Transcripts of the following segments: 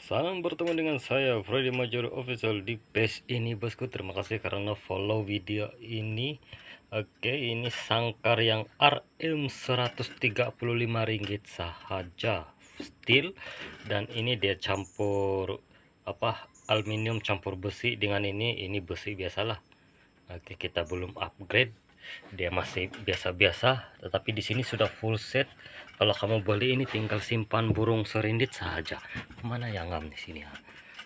Salam bertemu dengan saya Freddy Major Official di page ini bosku. Terima kasih karena follow video ini. Oke, ini sangkar yang RM Rp135 sahaja, steel, dan ini dia campur aluminium campur besi dengan ini besi biasalah. Oke, kita belum upgrade, dia masih biasa-biasa, tetapi di sini sudah full set. Kalau kamu beli ini tinggal simpan burung serindit saja. Mana yang ngam di sini ya?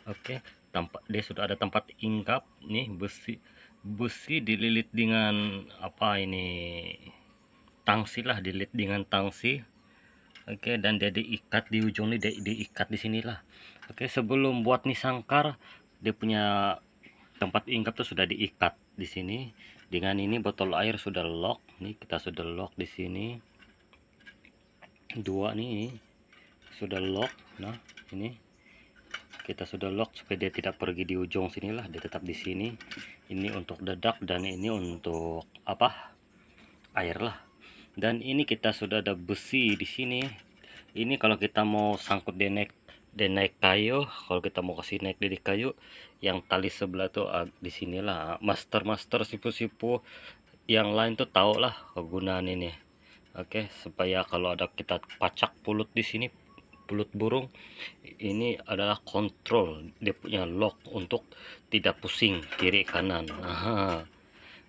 Oke, tampak dia sudah ada tempat ingkap nih, besi dililit dengan tangsi lah, dililit dengan tangsi. Oke, dan dia diikat di ujung ini, diikat di sinilah. Oke, sebelum buat nih sangkar, dia punya tempat ingkap tuh sudah diikat di sini. Dengan ini botol air sudah lock nih, kita sudah lock di sini. Dua nih sudah lock. Nah, ini kita sudah lock supaya dia tidak pergi di ujung sinilah, dia tetap di sini. Ini untuk dedak dan ini untuk air lah. Dan ini kita sudah ada besi di sini. Ini kalau kita mau sangkut naik kayu, kalau kita mau kasih naik dari kayu, yang tali sebelah tuh di sinilah. Master sipu-sipu yang lain tuh tau lah kegunaan ini. Oke, supaya kalau ada kita pacak pulut di sini, pulut burung, ini adalah kontrol, dia punya lock untuk tidak pusing kiri kanan.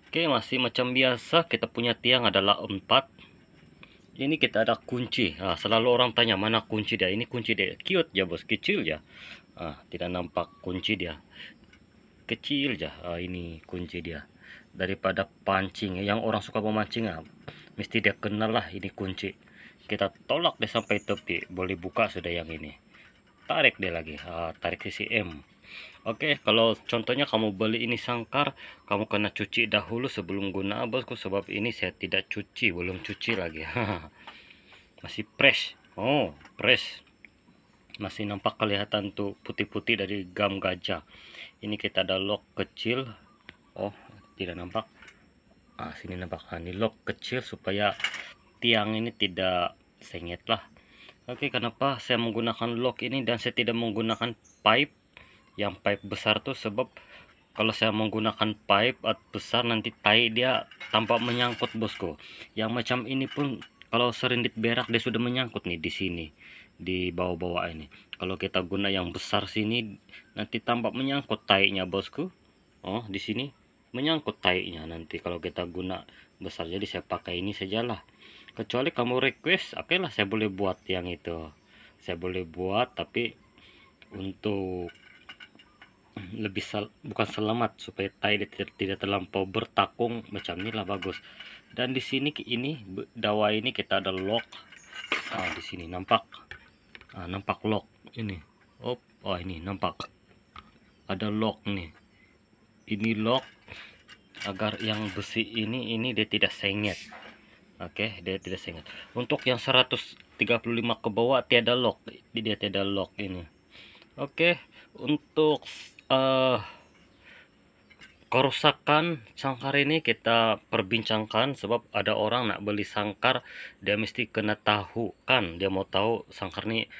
Oke, masih macam biasa, kita punya tiang adalah 4. Ini kita ada kunci. Selalu orang tanya mana kunci dia. Ini kunci dia cute ya bos, kecil ya. Tidak nampak kunci dia, kecil ya. Ini kunci dia. Daripada pancing yang orang suka memancing, mesti dia kenal lah ini kunci. Kita tolak deh sampai tepi, boleh buka sudah yang ini. Tarik dia lagi, tarik sisi M. Oke, kalau contohnya kamu beli ini sangkar, kamu kena cuci dahulu sebelum guna bosku, sebab ini saya tidak cuci, belum cuci lagi. Masih fresh. Oh, fresh. Masih nampak kelihatan tuh putih-putih dari gam gajah. Ini kita ada lock kecil. Oh, tidak nampak. Sini nampak. Ini lock kecil supaya tiang ini tidak sengit lah. Oke, kenapa saya menggunakan lock ini dan saya tidak menggunakan pipe yang pipe besar tuh, sebab kalau saya menggunakan pipe besar nanti tai dia tampak menyangkut bosku. Yang macam ini pun kalau serindit berak dia sudah menyangkut nih di sini, di bawah-bawah ini. Kalau kita guna yang besar sini nanti tampak menyangkut tainya bosku. Oh, di sini menyangkut tainya nanti kalau kita guna besar. Jadi saya pakai ini sajalah. Kecuali kamu request, oke lah, saya boleh buat yang itu. Saya boleh buat, tapi untuk lebih bukan selamat, supaya tai tidak terlampau bertakung macam inilah bagus. Dan di sini ini dawa ini kita ada lock. Di sini nampak, nampak lock ini. Oh, ini nampak ada lock nih. Ini lock agar yang besi ini dia tidak sengit. Oke, dia tidak sengit. Untuk yang 135 ke bawah tiada lock, dia tiada lock ini. Oke, untuk kerusakan sangkar ini kita perbincangkan, sebab ada orang nak beli sangkar, dia mesti kena tahu kan, dia mau tahu sangkar ini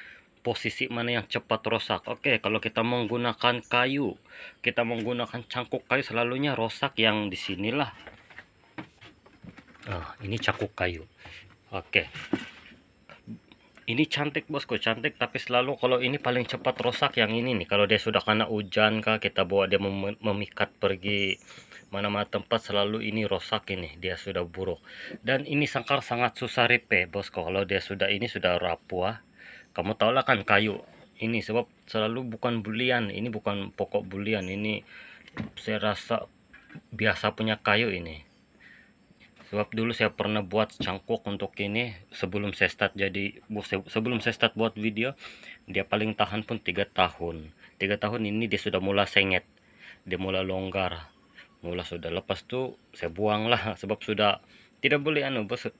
posisi mana yang cepat rusak. Oke, kalau kita menggunakan kayu, kita menggunakan cangkuk kayu, selalunya rusak yang di sinilah. Ini cangkuk kayu. Oke, ini cantik bosku, cantik, tapi selalu kalau ini paling cepat rusak yang ini nih. Kalau dia sudah kena hujan kah, kita bawa dia memikat pergi mana-mana tempat, selalu ini rusak ini, dia sudah buruk. Dan ini sangkar sangat susah repair bosku. Kalau dia sudah ini sudah rapuh, kamu tahu lah kan kayu ini, sebab selalu bukan bulian, ini bukan pokok bulian, ini saya rasa biasa punya kayu ini. Sebab dulu saya pernah buat cangkuk untuk ini sebelum saya start buat video, dia paling tahan pun 3 tahun. 3 tahun ini dia sudah mulai sengit, dia mulai longgar, sudah lepas tuh saya buang lah, sebab sudah tidak boleh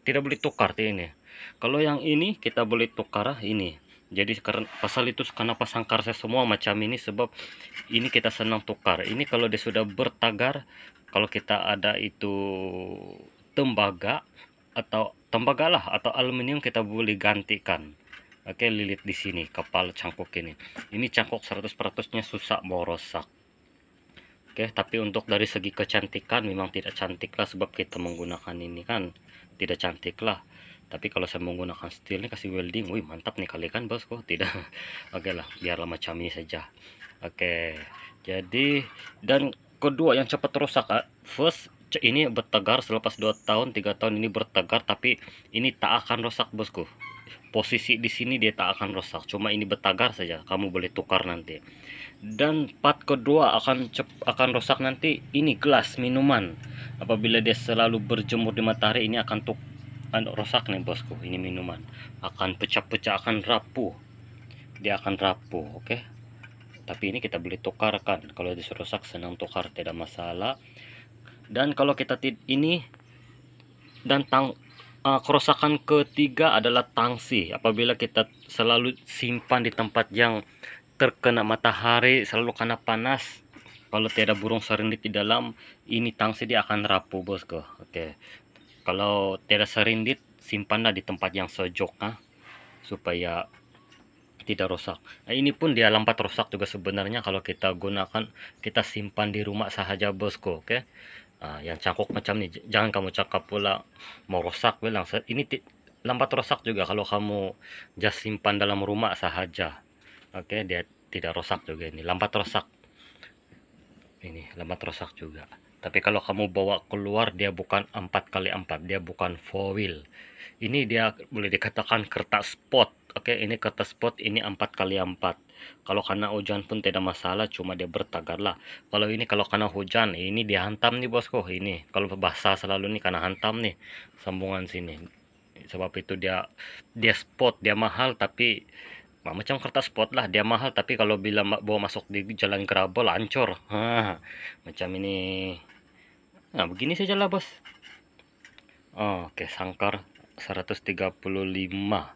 tidak boleh tukar ini. Kalau yang ini kita boleh tukar ini. Jadi karena pasal itu kenapa sangkar saya semua macam ini, sebab ini kita senang tukar. Ini kalau dia sudah bertagar, kalau kita ada itu tembaga atau aluminium, kita boleh gantikan. Oke, lilit di sini kepala cangkok ini cangkok 100%-nya susah mau rusak. Oke, tapi untuk dari segi kecantikan memang tidak cantik lah, sebab kita menggunakan ini kan tidak cantik lah. Tapi kalau saya menggunakan steel ini kasih welding, wih mantap nih kali kan bosku. Tidak. Oke lah, biarlah macam ini saja. Oke, jadi dan kedua yang cepat rusak, first ini bertegar selepas 2 tahun 3 tahun ini bertegar, tapi ini tak akan rusak bosku. Posisi di sini dia tak akan rusak, cuma ini bertegar saja, kamu boleh tukar nanti. Dan part kedua akan rusak nanti, ini gelas minuman. Apabila dia selalu berjemur di matahari, ini akan rusak nih bosku. Ini minuman akan pecah-pecah, akan rapuh, dia akan rapuh. Oke, tapi ini kita boleh tukarkan. Kalau disuruh rusak senang tukar, tidak masalah. Dan kalau kita ini dan kerusakan ketiga adalah tangsi. Apabila kita selalu simpan di tempat yang terkena matahari, selalu kena panas, kalau tidak burung serindit di dalam, ini tangsi dia akan rapuh bosku. Oke, kalau tidak serindit simpanlah di tempat yang sejuk supaya tidak rusak. Nah, ini pun dia lambat rusak juga sebenarnya kalau kita gunakan, kita simpan di rumah sahaja bosku. Oke, yang cangkok macam ini jangan kamu cakap pula mau rusak, bilang ini lambat rusak juga kalau kamu just simpan dalam rumah sahaja. Oke, dia tidak rusak juga, ini lambat rusak, ini lambat rusak juga. Tapi kalau kamu bawa keluar, dia bukan 4x4, dia bukan 4 wheel, ini dia boleh dikatakan kertas spot. Oke, ini kertas spot, ini 4x4. Kalau kena hujan pun tidak masalah, cuma dia bertagar lah. Kalau ini kalau kena hujan, ini dia hantam nih bosku. Ini kalau basah selalu nih karena hantam nih sambungan sini. Sebab itu dia spot, dia mahal, tapi macam kertas spot lah, dia mahal, tapi kalau bila bawa masuk di jalan gravel hancur. Macam ini. Nah, begini saja lah bos. Oke, sangkar 135.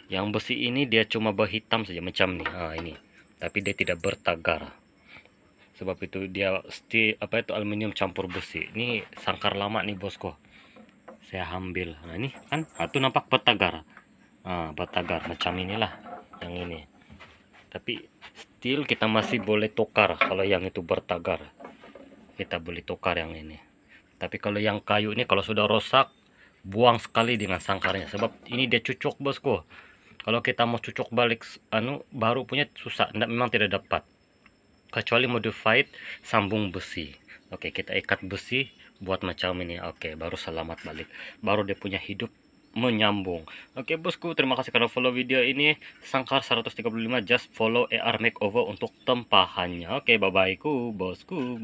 Yang besi ini dia cuma berhitam saja macam nih. Ini, tapi dia tidak bertagar. Sebab itu dia aluminium campur besi. Ini sangkar lama nih bosku. Saya ambil. Nah, ini kan itu nampak bertagar. Bertagar macam inilah yang ini. Tapi steel kita masih boleh tukar. Kalau yang itu bertagar, kita boleh tukar yang ini. Tapi kalau yang kayu ini kalau sudah rusak, buang sekali dengan sangkarnya. Sebab ini dia cucuk bosku. Kalau kita mau cucuk balik baru punya susah, memang tidak dapat. Kecuali modified sambung besi. Oke, kita ikat besi buat macam ini. Oke, baru selamat balik. Baru dia punya hidup menyambung. Oke bosku, terima kasih karena follow video ini. Sangkar 135, just follow AR Makeover untuk tempahannya. Oke, bye bye ku bosku.